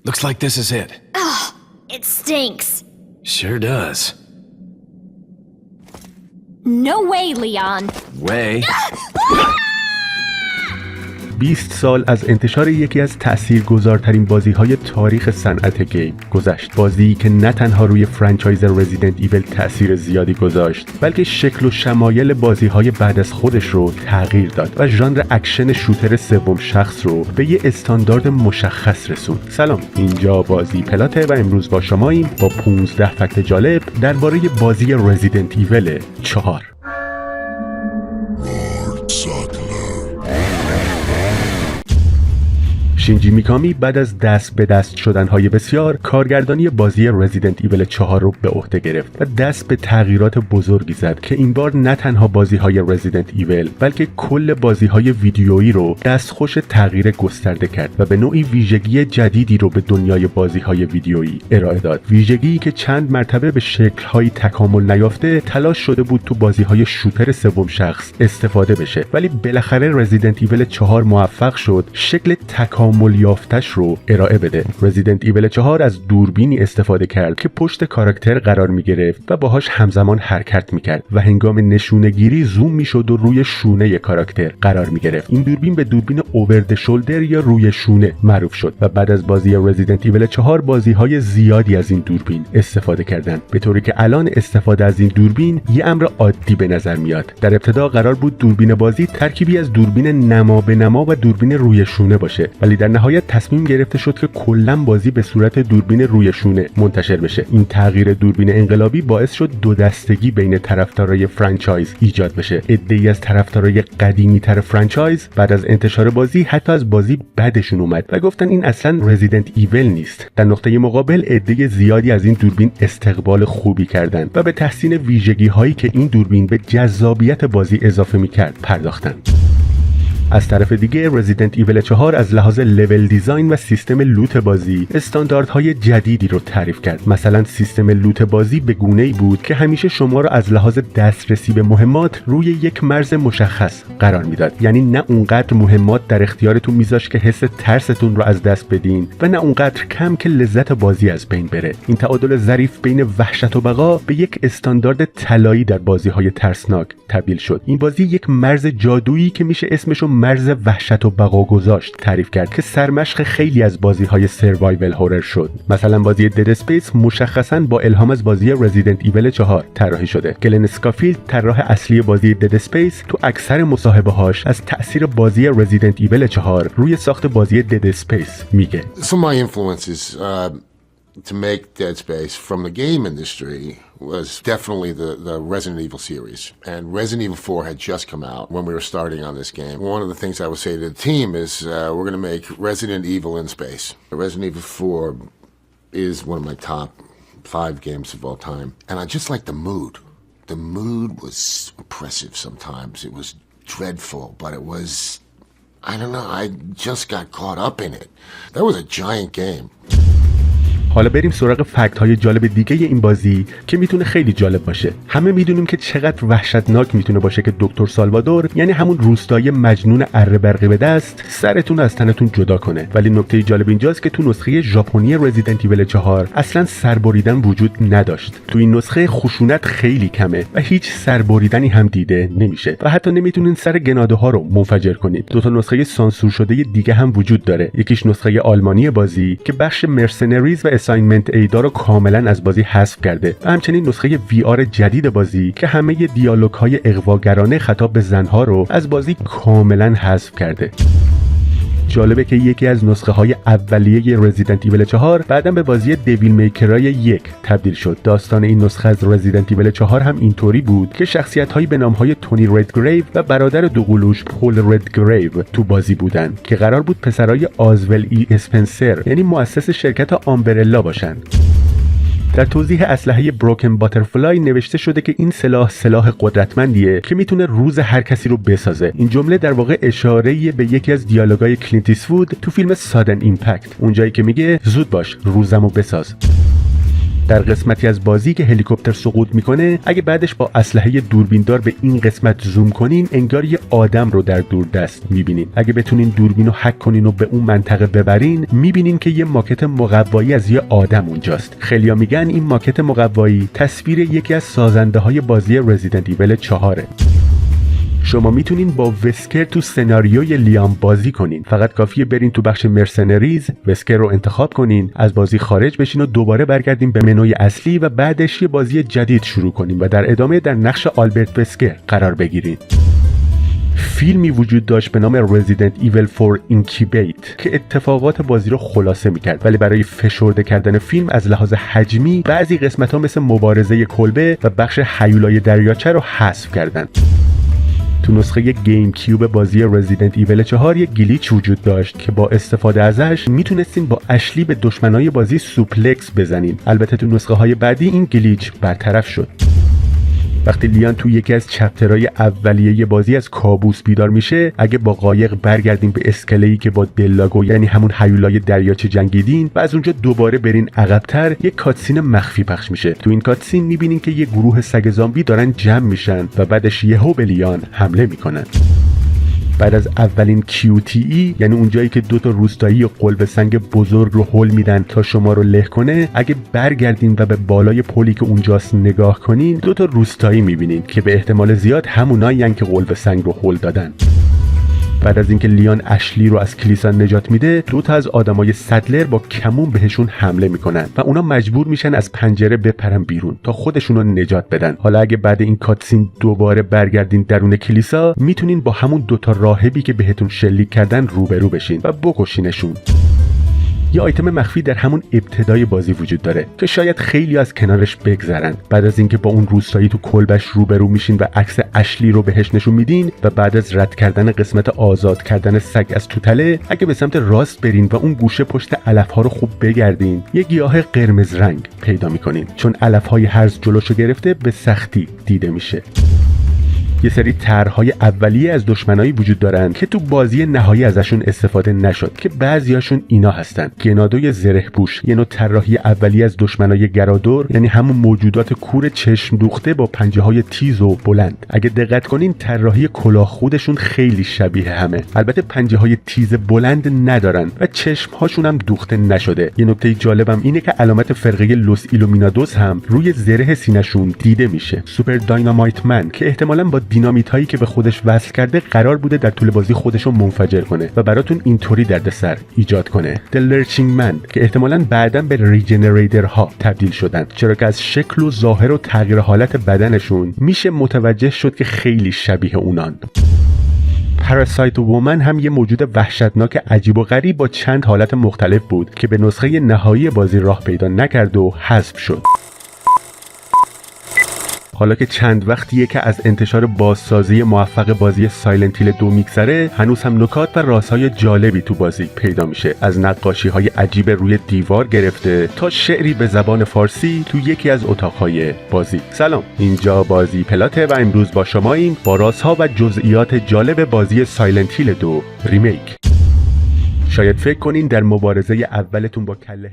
Looks like this is it. It stinks. Sure does. No way, Leon. Way. 20 سال از انتشار یکی از تأثیرگذارترین بازی‌های تاریخ صنعت گیم گذشت. بازی که نه تنها روی فرانچایز رزیدنت ایول تأثیر زیادی گذاشت، بلکه شکل و شمایل بازی‌های بعد از خودش رو تغییر داد و ژانر اکشن شوتر سوم شخص رو به یه استاندارد مشخص رسوند. سلام، اینجا بازی پلاته و امروز با شماییم با 15 فکت جالب درباره بازی رزیدنت ایول 4. شینجی میکامی بعد از دست به دست شدنهای بسیار کارگردانی بازی رزیدنت ایول 4 رو به عهده گرفت و دست به تغییرات بزرگی زد که این بار نه تنها بازیهای رزیدنت ایول بلکه کل بازیهای ویدیویی رو دستخوش تغییر گسترده کرد و به نوعی ویژگی جدیدی رو به دنیای بازیهای ویدیویی ارائه داد. ویژگی که چند مرتبه به شکل‌های تکامل نیافته تلاش شده بود تو بازیهای شوتر سوم شخص استفاده بشه، ولی بالاخره رزیدنت ایول 4 موفق شد شکل تکامل یافتش رو ارائه بده. رزیدنت ایول 4 از دوربینی استفاده کرد که پشت کاراکتر قرار می گرفت و باهاش همزمان حرکت می کرد و هنگام نشونه گیری زوم می شد و روی شونه کاراکتر قرار می گرفت. این دوربین به دوربین اوور د شولدر یا روی شونه معروف شد و بعد از بازی رزیدنت ایول 4 بازی‌های زیادی از این دوربین استفاده کردند، به طوری که الان استفاده از این دوربین یه امر عادی به نظر میاد. در ابتدا قرار بود دوربین بازی ترکیبی از دوربین نما به نما و دوربین روی شونه باشه، ولی در نهایت تصمیم گرفته شد که کلاً بازی به صورت دوربین روی شونه منتشر بشه. این تغییر دوربین انقلابی باعث شد دو دستگی بین طرفدارای فرانچایز ایجاد بشه. عده‌ای از طرفدارای قدیمی‌تر فرانچایز بعد از انتشار بازی حتی از بازی بدشون اومد و گفتن این اصلاً رزیدنت ایول نیست. در نقطه مقابل عده زیادی از این دوربین استقبال خوبی کردند و به تحسین ویژگی‌هایی که این دوربین به جذابیت بازی اضافه می‌کرد پرداختند. از طرف دیگه رزیدنت ایول 4 از لحاظ لول دیزاین و سیستم لوت بازی استانداردهای جدیدی رو تعریف کرد. مثلا سیستم لوت بازی به گونه‌ای بود که همیشه شما رو از لحاظ دسترسی به مهمات روی یک مرز مشخص قرار میداد، یعنی نه اونقدر مهمات در اختیارتون میذاشت که حس ترستون رو از دست بدین و نه اونقدر کم که لذت بازی از بین بره. این تعادل ظریف بین وحشت و بقا به یک استاندارد طلایی در بازی‌های ترسناک تبدیل شد. این بازی یک مرز جادویی که میشه اسمشو مرز وحشت و بقا گذاشت تعریف کرد که سرمشق خیلی از بازی‌های سروایول هورر شد. مثلا بازی دد اسپیس مشخصاً با الهام از بازی رزیدنت ایول 4 طراحی شده. گلن اسکافیلد طراح اصلی بازی دد اسپیس تو اکثر مصاحبه‌هاش از تأثیر بازی رزیدنت ایول 4 روی ساخت بازی دد اسپیس میگه. Some of my influences to make Dead Space from the game industry was definitely the Resident Evil series. And Resident Evil 4 had just come out when we were starting on this game. One of the things I would say to the team is we're going to make Resident Evil in space. Resident Evil 4 is one of my top 5 games of all time. And I just like the mood. The mood was oppressive sometimes. It was dreadful, but it was, I don't know, I just got caught up in it. That was a giant game. حالا بریم سراغ فکت های جالب دیگه این بازی که میتونه خیلی جالب باشه. همه میدونیم که چقدر وحشتناک میتونه باشه که دکتر سالوادور، یعنی همون روستایی مجنون اره برقی به دست، سرتون از تنتون جدا کنه. ولی نکته جالب اینجاست که تو نسخه ژاپنی رزیدنت ایول 4 اصلا سربریدن وجود نداشت. تو این نسخه خشونت خیلی کمه و هیچ سربریدنی هم دیده نمیشه و حتی نمیتونین سر گناده ها رو منفجر کنید. دو تا نسخه سانسور شده دیگه هم وجود داره. یکیش نسخه آلمانی بازی که بخش مرسنریز و اساینمنت ایدا رو کاملا از بازی حذف کرده و همچنین نسخه وی آر جدید بازی که همه دیالوگ های اغواگرانه خطاب به زنها رو از بازی کاملا حذف کرده. جالبه که یکی از نسخه های اولیه رزیدنت ایول 4 بعداً به بازی دیویل میکرای 1 تبدیل شد. داستان این نسخه از رزیدنت ایول 4 هم اینطوری بود که شخصیت هایی به نام های تونی ردگریو و برادر دوقلوش پول ردگریو تو بازی بودن که قرار بود پسرای آزول ای اسپنسر، یعنی مؤسس شرکت آمبرلا باشن. در توضیح اسلحه بروکن باترفلای نوشته شده که این سلاح قدرتمندیه که میتونه روز هر کسی رو بسازه. این جمله در واقع اشاره‌ای به یکی از دیالوگای کلینت ایستوود تو فیلم سادن ایمپکت، اونجایی که میگه زود باش روزمو بساز. در قسمتی از بازی که هلیکوپتر سقوط میکنه، اگه بعدش با اسلحه دوربیندار به این قسمت زوم کنین، انگار یه آدم رو در دوردست میبینین. اگه بتونین دوربین رو هک کنین و به اون منطقه ببرین، میبینین که یه ماکت مقوایی از یه آدم اونجاست. خیلیا میگن این ماکت مقوایی تصویر یکی از سازنده های بازی رزیدنت ایول 4. شما میتونین با وسکر تو سناریوی لیام بازی کنین. فقط کافیه برین تو بخش مرسنریز، وسکر رو انتخاب کنین، از بازی خارج بشین و دوباره برگردین به منوی اصلی و بعدش یه بازی جدید شروع کنین و در ادامه در نقش آلبرت وسکر قرار بگیرین. فیلمی وجود داشت به نام Resident Evil 4 Incubate که اتفاقات بازی رو خلاصه میکرد، ولی برای فشرده کردن فیلم از لحاظ حجمی بعضی قسمت‌ها مثل مبارزه کلبه و بخش هیولای دریاچه رو حذف کردن. تو نسخه گیم کیوب بازی رزیدنت ایول 4 یک گلیچ وجود داشت که با استفاده ازش میتونستین با اشلی به دشمنای بازی سوپلکس بزنین. البته تو نسخه های بعدی این گلیچ برطرف شد. وقتی لیان تو یکی از چپترهای اولیه بازی از کابوس بیدار میشه، اگه با قایق برگردین به اسکله‌ای که با دلاگو یعنی همون هیولای دریاچه جنگیدین و از اونجا دوباره برین عقب‌تر، یک کاتسین مخفی پخش میشه. تو این کاتسین میبینین که یه گروه سگ زامبی دارن جمع میشن و بعدش یهو به لیان حمله میکنن. بعد از اولین QTE، یعنی اونجایی که دوتا روستایی قلب سنگ بزرگ رو هول میدن تا شما رو له کنه، اگه برگردین و به بالای پلی که اونجاست نگاه کنین، دوتا روستایی میبینین که به احتمال زیاد همونایین که قلب سنگ رو هول دادن. بعد از اینکه لیان اشلی رو از کلیسا نجات میده، دوتا از آدمای سدلر با کمون بهشون حمله میکنن و اونا مجبور میشن از پنجره بپرن بیرون تا خودشون رو نجات بدن. حالا اگه بعد این کاتسین دوباره برگردین درون کلیسا، میتونین با همون دوتا راهبی که بهتون شلیک کردن روبرو بشین و بکشینشون. یه آیتم مخفی در همون ابتدای بازی وجود داره که شاید خیلی از کنارش بگذرن. بعد از اینکه با اون روستایی تو کلبش روبرو میشین و عکس اشلی رو بهش نشون میدین و بعد از رد کردن قسمت آزاد کردن سگ از توتله، اگه به سمت راست برین و اون گوشه پشت علف‌ها رو خوب بگردین، یه گیاه قرمز رنگ پیدا میکنین. چون علف‌های هرز جلوشو گرفته، به سختی دیده میشه. یه سری طرح‌های اولیه از دشمنایی وجود دارن که تو بازی نهایی ازشون استفاده نشد که بعضیاشون اینا هستن. گنادوی زره‌پوش، یه نوع طراحی اولیه از دشمنای گرادور، یعنی همون موجودات کور چشم دوخته با پنجه‌های تیز و بلند. اگه دقت کنین طراحی کلاه خودشون خیلی شبیه همه. البته پنجه‌های تیز بلند ندارن و چشم‌هاشون هم دوخته نشده. یه نکته جالبم اینه که علامت فرقه لوس ایلومینادوس هم روی زره سینه‌شون دیده میشه. سوپر داینامایت من که احتمالاً با دینامیت هایی که به خودش وصل کرده قرار بوده در طول بازی خودشو منفجر کنه و براتون اینطوری دردسر ایجاد کنه. The Lurching Man که احتمالاً بعداً به ریجنریتر ها تبدیل شدن، چرا که از شکل و ظاهر و تغییر حالت بدنشون میشه متوجه شد که خیلی شبیه اونان. پاراسایت وومن هم یه موجود وحشتناک عجیب و غریب با چند حالت مختلف بود که به نسخه نهایی بازی راه پیدا نکرد و حذف شد. حالا که چند وقتیه که از انتشار بازسازی موفق بازی سایلنت هیل 2 میگذره، هنوز هم نکات و رازهای جالبی تو بازی پیدا میشه. از نقاشی‌های عجیب روی دیوار گرفته تا شعری به زبان فارسی تو یکی از اتاق‌های بازی. سلام، اینجا بازی پلاته و امروز با شماییم با رازها و جزئیات جالب بازی سایلنت هیل 2 ریمیک. شاید فکر کنین در مبارزه اولتون با کله